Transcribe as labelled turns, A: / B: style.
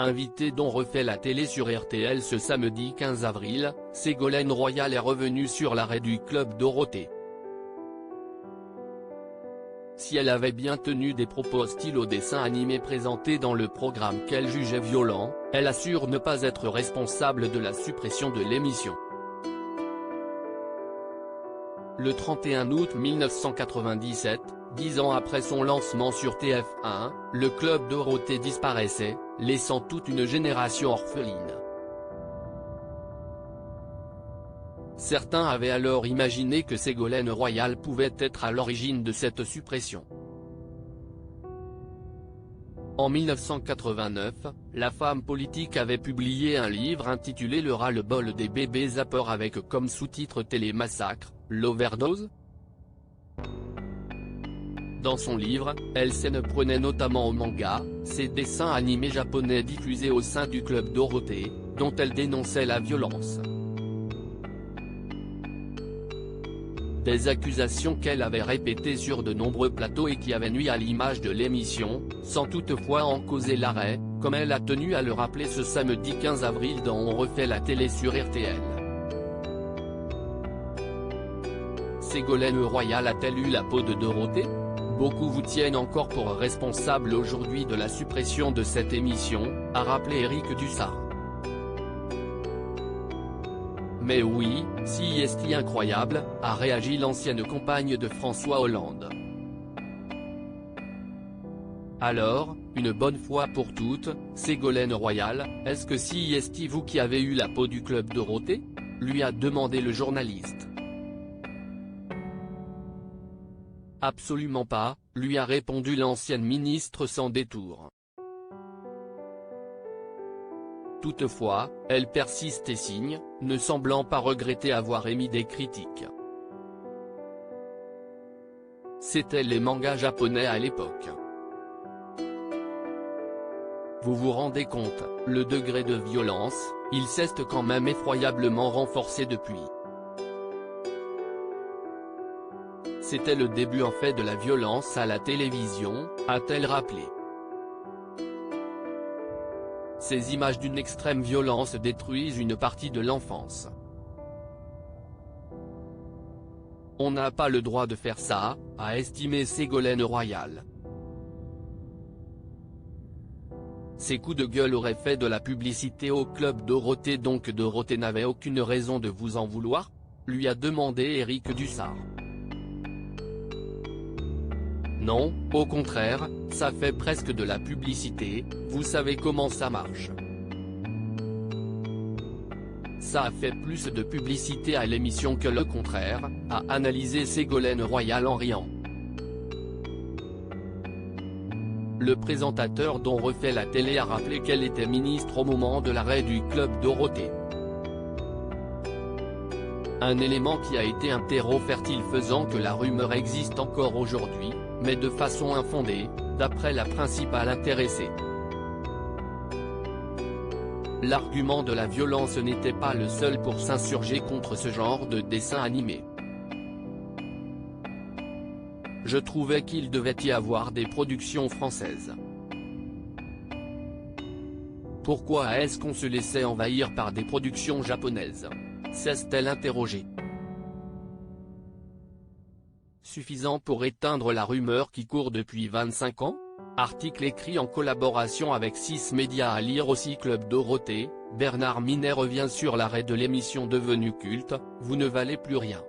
A: Invité dont refait la télé sur RTL ce samedi 15 avril, Ségolène Royal est revenue sur l'arrêt du Club Dorothée. Si elle avait bien tenu des propos hostiles au dessin animé présenté dans le programme qu'elle jugeait violent, elle assure ne pas être responsable de la suppression de l'émission. Le 31 août 1997, 10 ans après son lancement sur TF1, le Club Dorothée disparaissait, laissant toute une génération orpheline. Certains avaient alors imaginé que Ségolène Royal pouvait être à l'origine de cette suppression. En 1989, la femme politique avait publié un livre intitulé Le ras-le-bol des bébés zappeurs avec comme sous-titre Télémassacre, l'overdose. Dans son livre, elle s'en prenait notamment au manga, ces dessins animés japonais diffusés au sein du Club Dorothée, dont elle dénonçait la violence. Des accusations qu'elle avait répétées sur de nombreux plateaux et qui avaient nui à l'image de l'émission, sans toutefois en causer l'arrêt, comme elle a tenu à le rappeler ce samedi 15 avril dans On refait la télé sur RTL. Ségolène Royal a-t-elle eu la peau de Dorothée ? Beaucoup vous tiennent encore pour responsable aujourd'hui de la suppression de cette émission, a rappelé Éric Dussart. Mais oui, si est-ce incroyable, a réagi l'ancienne compagne de François Hollande. Alors, une bonne fois pour toutes, Ségolène Royal, est-ce que si est-ce vous qui avez eu la peau du Club Dorothée ? Lui a demandé le journaliste. Absolument pas, lui a répondu l'ancienne ministre sans détour. Toutefois, elle persiste et signe, ne semblant pas regretter avoir émis des critiques. C'étaient les mangas japonais à l'époque. Vous vous rendez compte, le degré de violence, il s'est quand même effroyablement renforcé depuis. C'était le début en fait de la violence à la télévision, a-t-elle rappelé. Ces images d'une extrême violence détruisent une partie de l'enfance. On n'a pas le droit de faire ça, a estimé Ségolène Royal. Ces coups de gueule auraient fait de la publicité au Club Dorothée, donc Dorothée n'avait aucune raison de vous en vouloir ? Lui a demandé Éric Dussart. Non, au contraire, ça fait presque de la publicité, vous savez comment ça marche. Ça a fait plus de publicité à l'émission que le contraire, a analysé Ségolène Royal en riant. Le présentateur dont refait la télé a rappelé qu'elle était ministre au moment de l'arrêt du Club Dorothée. Un élément qui a été un terreau fertile faisant que la rumeur existe encore aujourd'hui, mais de façon infondée, d'après la principale intéressée. L'argument de la violence n'était pas le seul pour s'insurger contre ce genre de dessin animé. Je trouvais qu'il devait y avoir des productions françaises. Pourquoi est-ce qu'on se laissait envahir par des productions japonaises ? S'est-elle interrogée. Suffisant pour éteindre la rumeur qui court depuis 25 ans ? Article écrit en collaboration avec 6 médias à lire aussi Club Dorothée, Bernard Minet revient sur l'arrêt de l'émission devenue culte, Vous ne valez plus rien.